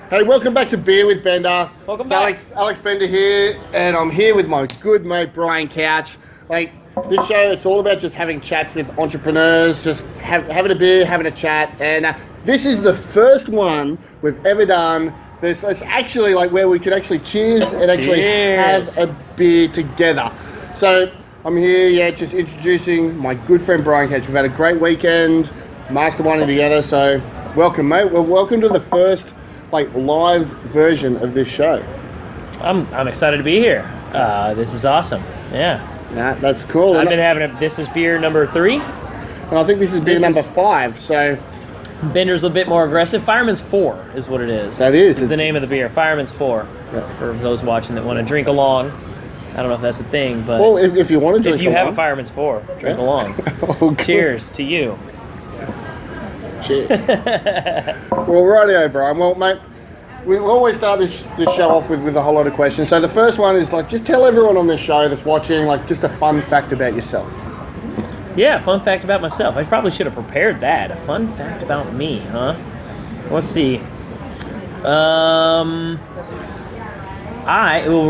Hey, welcome back to Beer with Bender. Welcome back. back. Alex Bender here, and I'm here with my good mate Brian Couch. Like, this show, it's all about just having chats with entrepreneurs, just having a beer, having a chat, and this is the first one we've ever done. It's actually like where we can actually cheers and actually have a beer together. So I'm here, just introducing my good friend Brian Couch. We've had a great weekend, masterminding together. So welcome, mate. Well, welcome to the first live version of this show. I'm excited to be here. This is awesome. Yeah. That's cool. I've been having this is beer number 3. And I think this is beer number 5. So Bender's a bit more aggressive. Fireman's 4 is what it is. That is. It's the name of the beer. Fireman's 4. Yeah. For those watching that want to drink along. I don't know if that's a thing, but well, if you want to drink if you along, have a Fireman's 4, drink along. Oh, cheers to you. Cheers. Well, rightio, Brian. Well, mate, we always start this show off with a whole lot of questions. So the first one is just tell everyone on the show that's watching just a fun fact about yourself. Yeah, fun fact about myself. I probably should have prepared that. A fun fact about me, huh? Let's see. We're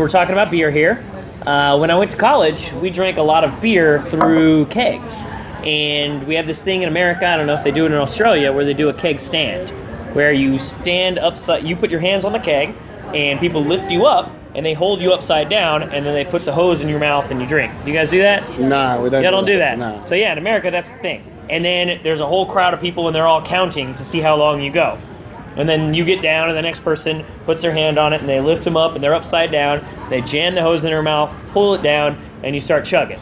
talking about beer here. When I went to college, we drank a lot of beer through kegs. And we have this thing in America, I don't know if they do it in Australia, where they do a keg stand. Where you stand upside, you put your hands on the keg, and people lift you up, and they hold you upside down, and then they put the hose in your mouth and you drink. Do you guys do that? No, we don't. Y'all don't do that. No. So yeah, in America, that's the thing. And then there's a whole crowd of people, and they're all counting to see how long you go. And then you get down, and the next person puts their hand on it, and they lift them up, and they're upside down. They jam the hose in their mouth, pull it down, and you start chugging.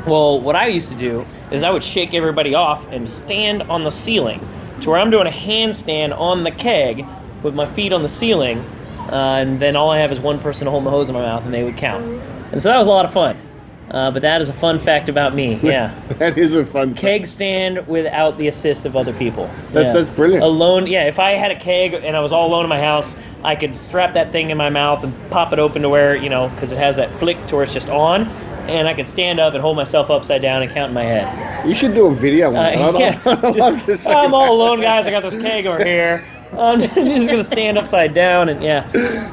Well, what I used to do is I would shake everybody off and stand on the ceiling to where I'm doing a handstand on the keg with my feet on the ceiling, and then all I have is one person holding the hose in my mouth, and they would count. And so that was a lot of fun. But that is a fun fact about me, yeah. That is a fun fact. Keg stand without the assist of other people. That's brilliant. Alone, yeah, if I had a keg and I was all alone in my house, I could strap that thing in my mouth and pop it open to where, because it has that flick to where it's just on, and I could stand up and hold myself upside down and count in my head. You should do a video on it. I'm all alone, guys. I got this keg over here. I'm just going to stand upside down and,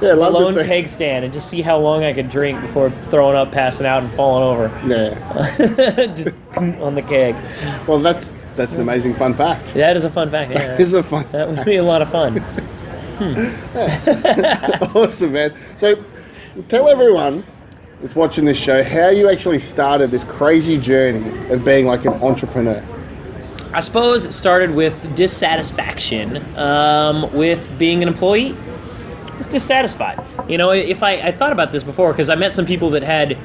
alone keg stand and just see how long I could drink before throwing up, passing out, and falling over. Yeah. Just on the keg. Well, that's an amazing fun fact. That is a fun fact, yeah. That is a fun That would be a lot of fun. Awesome, man. So, tell everyone that's watching this show how you actually started this crazy journey of being an entrepreneur. I suppose it started with dissatisfaction with being an employee. I was dissatisfied. If I thought about this before, because I met some people that had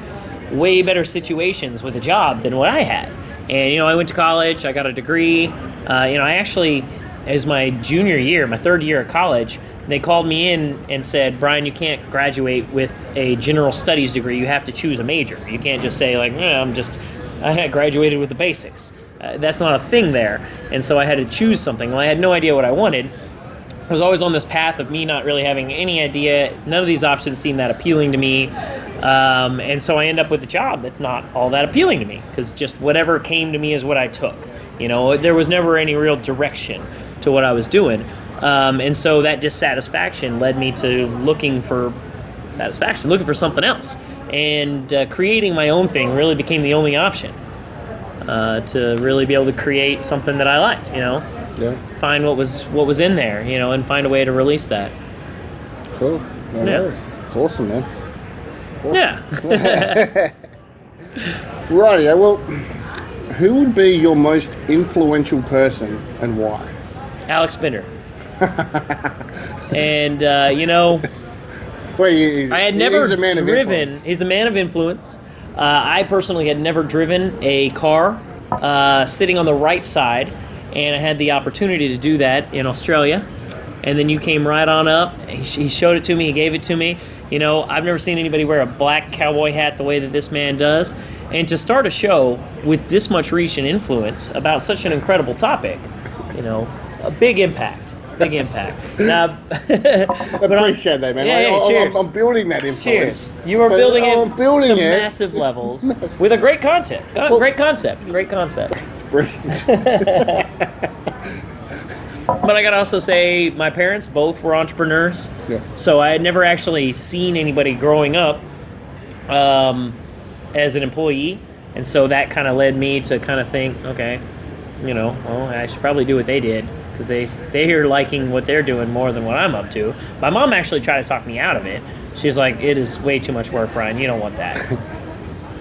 way better situations with a job than what I had. And, I went to college, I got a degree. I actually, as my junior year, my third year of college, they called me in and said, Brian, you can't graduate with a general studies degree. You have to choose a major. You can't just say, I had graduated with the basics. That's not a thing there. And so I had to choose something. Well, I had no idea what I wanted. I was always on this path of me not really having any idea. None of these options seemed that appealing to me. And so I end up with a job that's not all that appealing to me, because just whatever came to me is what I took. There was never any real direction to what I was doing. And so that dissatisfaction led me to looking for something else. And creating my own thing really became the only option to really be able to create something that I liked, Yeah. Find what was in there, and find a way to release that. Cool. Yeah. It's awesome, man. Awesome. Yeah. Right, yeah, well, who would be your most influential person and why? Alex Bender. And, Well, I had never he's a man driven. Of He's a man of influence. I personally had never driven a car sitting on the right side, and I had the opportunity to do that in Australia. And then you came right on up. He showed it to me. He gave it to me. I've never seen anybody wear a black cowboy hat the way that this man does. And to start a show with this much reach and influence about such an incredible topic, a big impact. Big impact. Now, appreciate that, man. Yeah, cheers. I'm building that influence. Cheers. You are building it to it. massive levels with a great content. Great concept. Great concept. It's brilliant. But I gotta also say, my parents both were entrepreneurs, Yeah. so I had never actually seen anybody growing up as an employee, and so that kind of led me to kind of think, okay, well, I should probably do what they did, because they're liking what they're doing more than what I'm up to. My mom actually tried to talk me out of it. She's like, it is way too much work, Brian. You don't want that.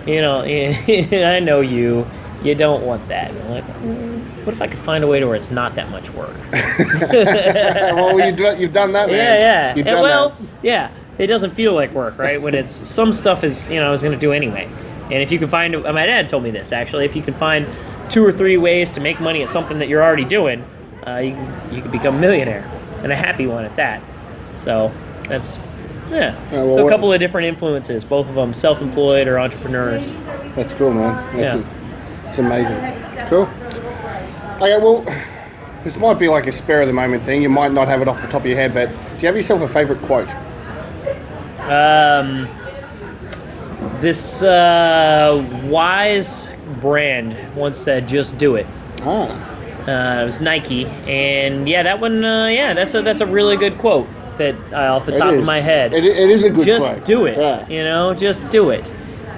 I know you. You don't want that. I'm like, what if I could find a way to where it's not that much work? Well, you've done that, man. Yeah. You've done that. Yeah. It doesn't feel like work, right? When it's some stuff is, I was going to do anyway. And if you can find, my dad told me this actually, if you can find 2 or 3 ways to make money at something that you're already doing, you can become a millionaire, and a happy one at that. So that's, so a couple of different influences, both of them self-employed or entrepreneurs. That's cool, man. It's amazing. Cool. Okay, well, this might be like a spur of the moment thing. You might not have it off the top of your head, but do you have yourself a favorite quote? This wise brand once said, "Just do it." It was Nike, and that one, that's a really good quote that off the top of my head. It is a good quote. Just do it. Yeah. Just do it.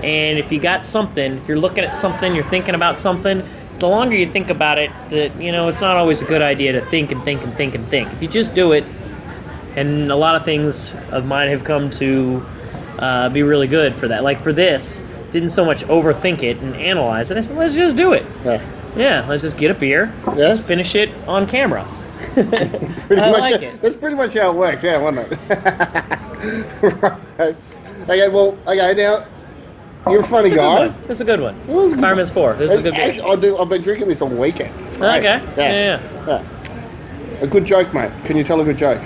And if you got something, if you're looking at something, you're thinking about something, the longer you think about it, it's not always a good idea to think and think and think and think. If you just do it, and a lot of things of mine have come to be really good for that. Like for this, didn't so much overthink it and analyze it. I said, let's just do it. Yeah, let's just get a beer. Yeah. Let's finish it on camera. Like it. That's pretty much how it works, wasn't it? Right. Okay, now, you're a funny guy. That's a good one. Fireman's 4. This is a good one. I've been drinking this all weekend. It's great. Okay. Yeah. A good joke, mate. Can you tell a good joke?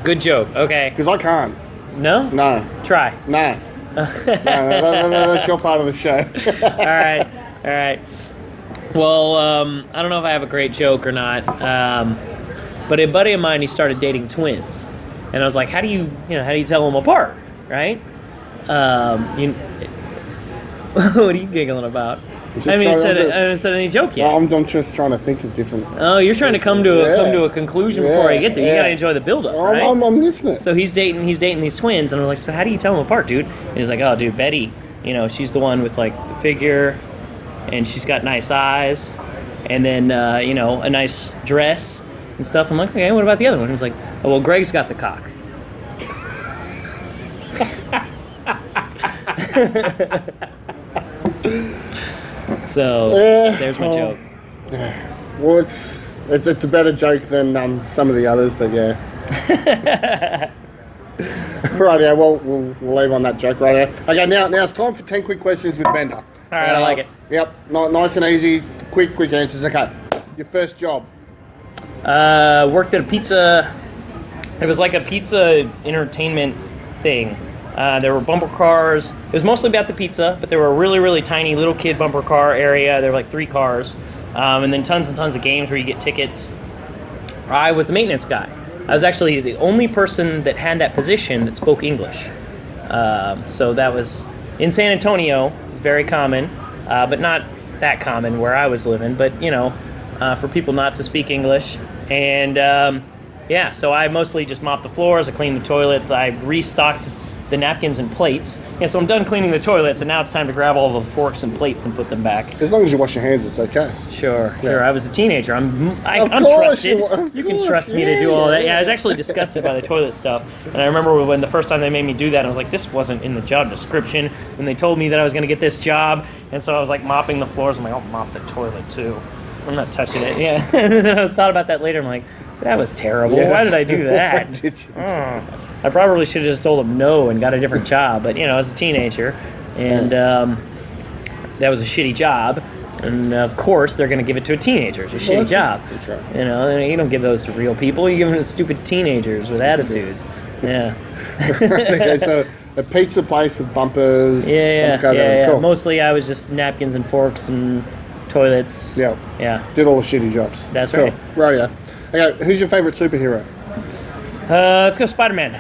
Good joke. Okay. Because I can't. No? No. Try. No. No, that's your part of the show. All right. Well, I don't know if I have a great joke or not, but a buddy of mine, he started dating twins, and I was like, how do you tell them apart, right? What are you giggling about? I haven't said any joke yet. I'm just trying to think of different. Oh, you're trying to come to a conclusion before I get there. You gotta enjoy the build-up, right? I'm listening. So he's dating these twins, and I'm like, so how do you tell them apart, dude? And he's like, oh, dude, Betty, she's the one with like the figure, and she's got nice eyes, and then a nice dress and stuff. I'm like, okay, what about the other one? He's like, oh, well, Greg's got the cock. So there's my joke. Well, it's a better joke than some of the others, but yeah. Right, yeah. Well, we'll leave on that joke right there. Okay, now it's time for 10 quick questions with Bender. All right, I like it. Yep, nice and easy, quick answers. Okay, your first job. Worked at a pizza. It was like a pizza entertainment thing. There were bumper cars. It was mostly about the pizza, but there were a really, really tiny little kid bumper car area. There were like 3 cars, and then tons and tons of games where you get tickets. I was the maintenance guy. I was actually the only person that had that position that spoke English. So that was in San Antonio. It's very common, but not that common where I was living. But for people not to speak English, and so I mostly just mopped the floors. I cleaned the toilets. I restocked the napkins and plates. Yeah, so I'm done cleaning the toilets, and now it's time to grab all the forks and plates and put them back. As long as you wash your hands, it's okay. Sure. I was a teenager. I'm trusted. You can trust me to do all that. Yeah, I was actually disgusted by the toilet stuff, and I remember when the first time they made me do that, I was like, this wasn't in the job description. When they told me that I was going to get this job, and so I was like mopping the floors. I'm like, I'll mop the toilet too. I'm not touching it. Yeah. And then I thought about that later. I'm like, that was terrible. Yeah. Why did I do that? Did you? I probably should have just told them no and got a different job. But, I was a teenager, and that was a shitty job. And, of course, they're going to give it to a teenager. It's a shitty job. That's right. You don't give those to real people. You give them to stupid teenagers with attitudes. Yeah. Okay, so a pizza place with bumpers. Yeah. Cool. Mostly I was just napkins and forks and toilets. Yeah. Did all the shitty jobs. That's right. Right, yeah. Okay, who's your favorite superhero? Let's go Spider-Man.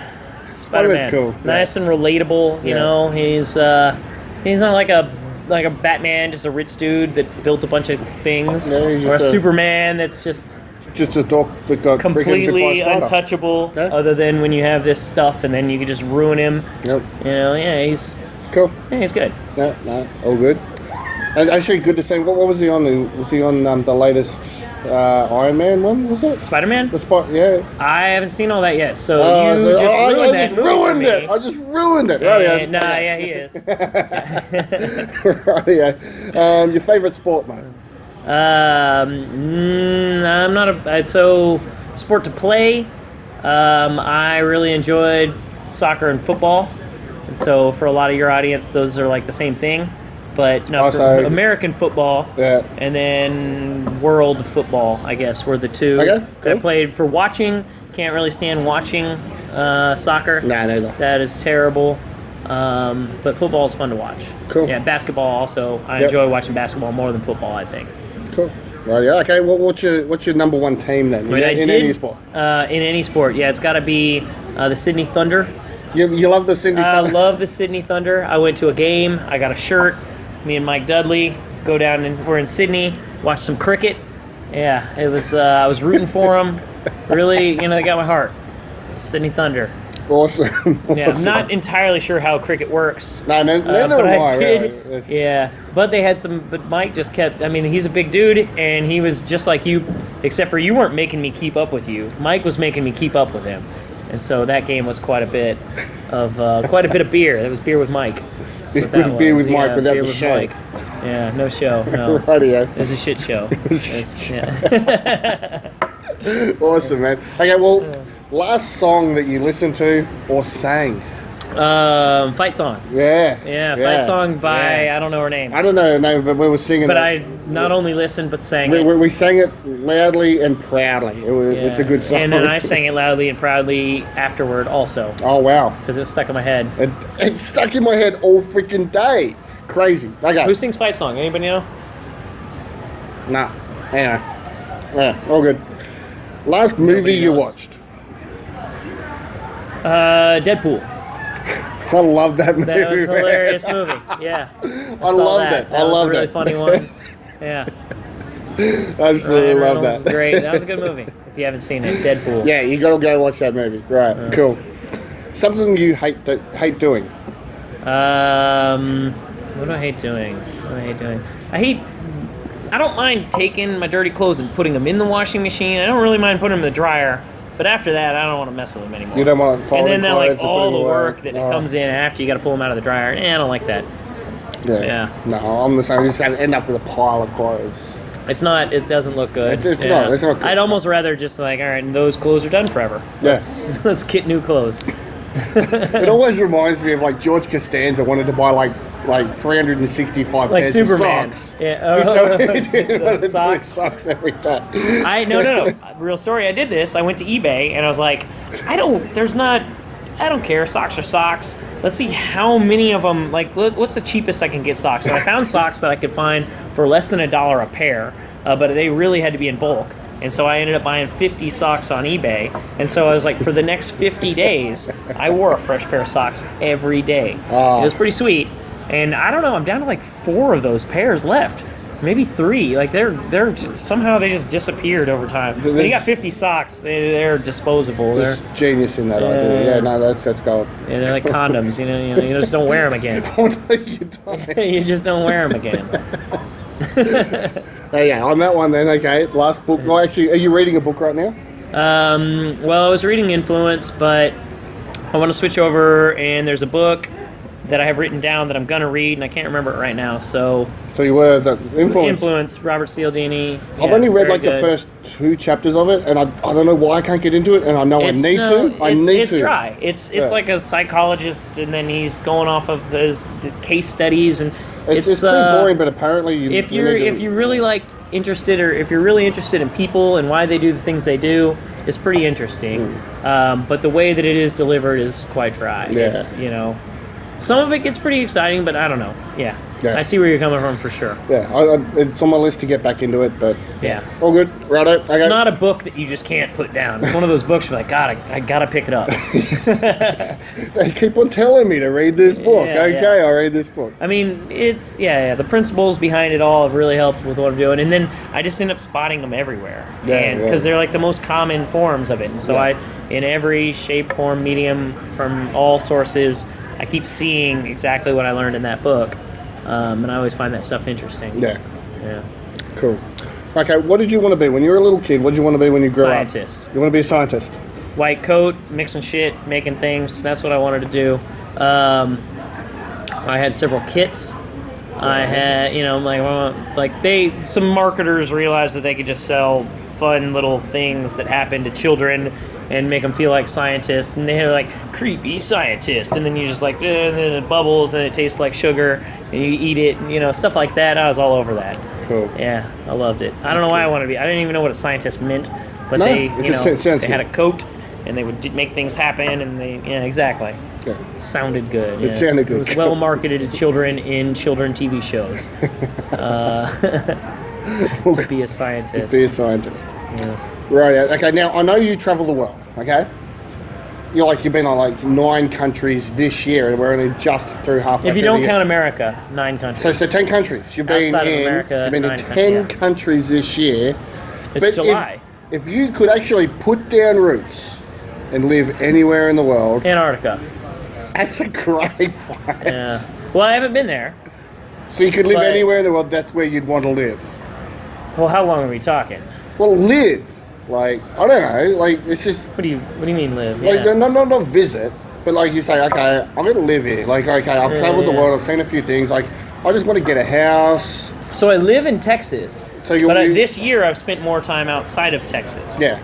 Spider-Man's cool. Nice and relatable. You know, he's not like a Batman, just a rich dude that built a bunch of things, or a Superman that's just just a dog that got freaking bit by completely a spider. untouchable, Okay. other than when you have this stuff, and then you can just ruin him. Yep. You know, yeah, he's good. No, all good. And actually, good to see. What was he on? Was he on the latest Iron Man one? Was it? Spider-Man? The spot, yeah. I haven't seen all that yet, so Oh, you so- just I ruined that just movie ruined for it. me. I just ruined it. And, nah, yeah, he is. Rightio. Your favourite sport, mate? I'm not so sport to play. I really enjoyed soccer and football, and so for a lot of your audience, those are like the same thing. But no, for Also- American football, Yeah. and then world football, I guess, were the two Okay, that I cool. played for watching. Can't really stand watching soccer. Nah, neither. That is terrible. But football is fun to watch. Cool. Yeah, basketball also. I Yep. enjoy watching basketball more than football, I think. Cool. Right, yeah. Okay. What's your number one team then? I mean, in any sport. In any sport, yeah, it's got to be the Sydney Thunder. You love the Sydney I Thunder? love the Sydney Thunder. I went to a game. I got a shirt. Me and Mike Dudley go down and we're in Sydney. Watch some cricket. Yeah, it was. I was rooting for them. Really, they got my heart. Sydney Thunder. Awesome. Yeah, I'm Awesome. not entirely sure how cricket works. No, neither but am I I. did. Really. It's- Yeah, but they had some. But Mike just kept. I mean, he's a big dude, and he was just like you, except for you weren't making me keep up with you. Mike was making me keep up with him, and so that game was quite a bit of beer. It was beer with Mike. That's what that Beer was. with Mike, Yeah, without beer the with show. Mike. Yeah, no show. No, Rightio. it was a shit show. was a It's- shit yeah. Awesome, man. Okay, well, last song that you listened to or sang? Fight song. Yeah. Yeah, fight song by yeah. I don't know her name. I don't know her name, but we were singing But it. I not only listened but sang We, it. we sang it loudly and proudly. It's a good song. And then I sang it loudly and proudly afterward also, Oh, wow. because it was stuck in my head. It stuck in my head all freaking day. Crazy. Okay. Who sings fight song? Anybody know? Nah. Anyway. Yeah, all good. Last movie Nobody you knows. watched? Deadpool. I love that movie. That was a man. hilarious movie. Yeah. I saw loved that. it. That I was loved a really it. funny one. Yeah. Absolutely Ryan love Reynolds that. is great. That was a good movie. If you haven't seen it, Deadpool. Yeah, you gotta go watch that movie. Right, cool. Something you hate doing. What do I hate doing? I don't mind taking my dirty clothes and putting them in the washing machine. I don't really mind putting them in the dryer. But after that, I don't want to mess with them anymore. You don't want And folding then clothes like to all put the them away. work that comes in after you got to pull them out of the dryer. I don't like that. Yeah. No, I'm the same. I just end up with a pile of clothes. It's not. It doesn't look good. It's not good. I'd almost rather just like, all right, and those clothes are done forever. Yes. Let's get new clothes. It always reminds me of like George Costanza wanted to buy like 365 Like pairs Superman. of socks. Yeah. So he did want to do Socks. socks every day. No. Real story. I did this. I went to eBay and I was like, I don't care. Socks are socks. Let's see how many of them. Like, what's the cheapest I can get socks? And I found socks that I could find for less than $1 a pair, but they really had to be in bulk. And so I ended up buying 50 socks on eBay. And so I was like, for the next 50 days, I wore a fresh pair of socks every day. Oh. It was pretty sweet. And I don't know, I'm down to like 4 of those pairs left. Maybe 3. Like they're somehow they just disappeared over time. When you got 50 socks, they're disposable. There's genius in that idea. Yeah, no, that's gold. Yeah, they're like condoms. You just don't wear them again. Oh, no, you don't. You just don't wear them again. Yeah, on that one then, okay. Last book. Well, actually, are you reading a book right now? Well, I was reading Influence, but I want to switch over, and there's a book that I have written down that I'm going to read, and I can't remember it right now. So You were the Influence, Robert Cialdini. I've only read like the first 2 chapters of it, and I don't know why I can't get into it, and I know I need to. It's dry. It's like a psychologist, and then he's going off of the case studies, and It's pretty boring, but apparently if you're really interested in people and why they do the things they do, it's pretty interesting. But the way that it is delivered is quite dry. Yeah. It's, some of it gets pretty exciting, but I don't know. Yeah. Yeah. I see where you're coming from for sure. Yeah, it's on my list to get back into it, but Yeah. all good. Righto. Okay. It's not a book that you just can't put down. It's one of those books you're like, God, I gotta pick it up. They keep on telling me to read this book. Yeah, Okay, yeah. I'll read this book. I mean, it's the principles behind it all have really helped with what I'm doing, and then I just end up spotting them everywhere, Yeah, because they're like the most common forms of it. And so Yeah. in every shape, form, medium, from all sources, I keep seeing exactly what I learned in that book, and I always find that stuff interesting. Yeah, Yeah. cool. Okay, what did you want to be when you were a little kid? What did you want to be when you grew Scientist. up? You want to be a scientist? White coat, mixing shit, making things. That's what I wanted to do. I had several kits. I had, some marketers realized that they could just sell fun little things that happen to children and make them feel like scientists. And they had like creepy scientist, and then you just like, and then it bubbles and it tastes like sugar, and you eat it, and stuff like that. I was all over that. Cool. Yeah, I loved it. I don't know why I wanted to be. I didn't even know what a scientist meant, but No, they, it just sounds they had a good. coat, and they would make things happen, and exactly. Yeah. It sounded good. It sounded good. It was well marketed to children in children TV shows. To be a scientist. Be a scientist. Yeah. Right. Okay. Now I know you travel the world. Okay. You've been on like 9 countries this year, and we're only just through halfway. If you through don't the count America, 9 countries. So 10 countries. You've been Outside of in. America, you've been in 9 10 countries, yeah. countries this year. It's But July. If you could actually put down roots and live anywhere in the world, Antarctica. that's a great place. Yeah. Well, I haven't been there. So you could live But- anywhere in the world. That's where you'd want to live. Well, how long are we talking? Well, live. Like, I don't know. Like, it's just What do you mean live? like Yeah. not visit, but like you say, okay, I'm gonna live here. Like, okay, I've traveled the yeah. world. I've seen a few things. Like, I just want to get a house. So I live in Texas. So you- but you- this year I've spent more time outside of Texas. Yeah.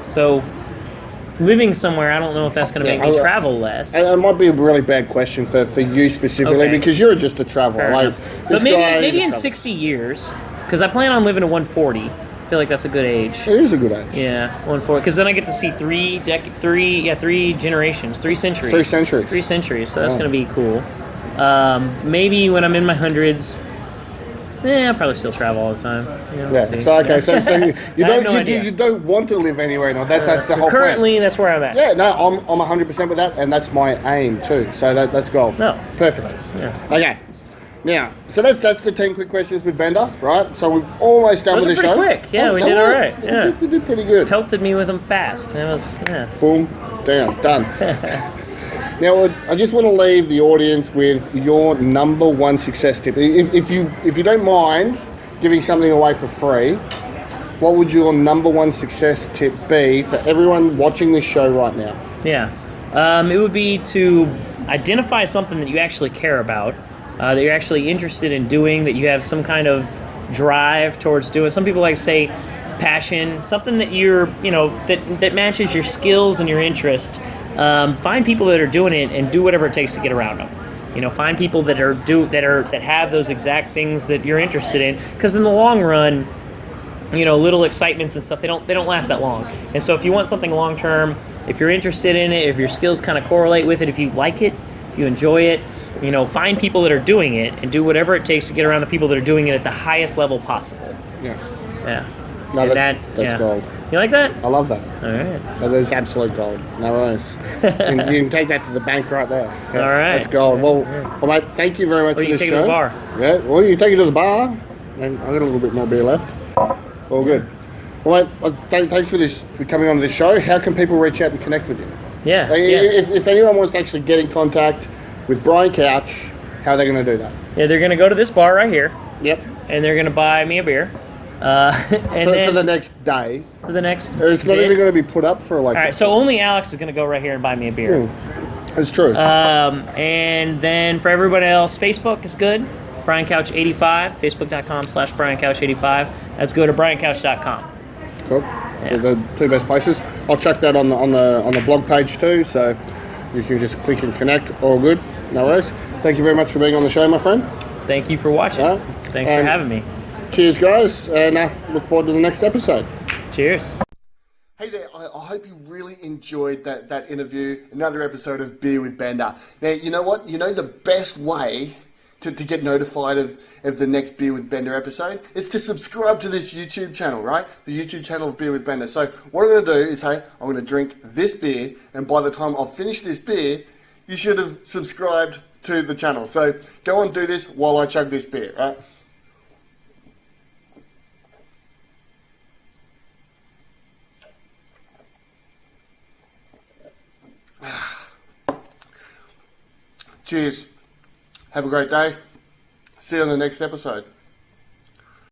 So living somewhere, I don't know if that's going to Yeah, make me I- travel less. And it might be a really bad question for you specifically Okay. because you're just a traveler. Fair Like, enough. this But maybe guy is a in traveler. 60 years, because I plan on living to 140. I feel like that's a good age. It is a good age. Yeah, 140. Because then I get to see three generations, 3 centuries. 3 centuries. 3 centuries. So that's Wow. going to be cool. Maybe when I'm in my hundreds, I'll probably still travel all the time. We'll Yeah. see. So okay. So you I have don't no idea. you don't want to live anywhere. No, that's the whole Currently, point. that's where I'm at. Yeah. No, I'm 100% with that, and that's my aim too. So that's gold. No. Perfect. Yeah. Okay. Now, so that's the 10 quick questions with Bender, right? So we've almost done Those with are the show. pretty quick. Yeah, we no, did all right. we Yeah. did- we did pretty good. Pelted me with them fast. It was, Boom, down, done. Now, I just want to leave the audience with your number 1 success tip. If you don't mind giving something away for free, what would your number 1 success tip be for everyone watching this show right now? Yeah. It would be to identify something that you actually care about, that you're actually interested in doing, that you have some kind of drive towards doing. Some people like to say passion, something that you're, that matches your skills and your interest. Find people that are doing it and do whatever it takes to get around them. Find people that have those exact things that you're interested in, because in the long run, little excitements and stuff, they don't last that long. And so if you want something long term, if you're interested in it, if your skills kind of correlate with it, if you like it, if you enjoy it, find people that are doing it and do whatever it takes to get around the people that are doing it at the highest level possible. Yeah. Yeah. No, And that's yeah. gold. You like that? I love that. All right. That is absolute gold. No worries. you can take that to the bank right there. Yeah, All right. That's gold. Well, mate, thank you very much Or for you this can take show. it to the bar. Yeah, well, you can take it to the bar. And I've got a little bit more beer left. All good. Well, mate, thanks for coming on to this show. How can people reach out and connect with you? Yeah. Like, Yeah. if anyone wants to actually get in contact with Brian Couch, how are they going to do that? Yeah, they're going to go to this bar right here, Yep. and they're going to buy me a beer. And then For the next day. for the next It's not bit. even going to be put up for like... All right, so only Alex is going to go right here and buy me a beer. That's true. And then for everybody else, Facebook is good. Brian Couch 85, facebook.com/Brian Couch 85. That's go to briancouch.com. Cool. Yeah. The 2 best places. I'll chuck that on the blog page too, so you can just click and connect. All good. No worries. Thank you very much for being on the show, my friend. Thank you for watching. All right. Thanks for And having me. Cheers, guys, and look forward to the next episode. Cheers. Hey there, I hope you really enjoyed that interview, another episode of Beer with Bender. Now, you know what? You know the best way to get notified of the next Beer with Bender episode? It's to subscribe to this YouTube channel, right? The YouTube channel of Beer with Bender. So what I'm going to do is, hey, I'm going to drink this beer, and by the time I've finished this beer, you should have subscribed to the channel. So go and do this while I chug this beer, right? Cheers. Have a great day. See you on the next episode.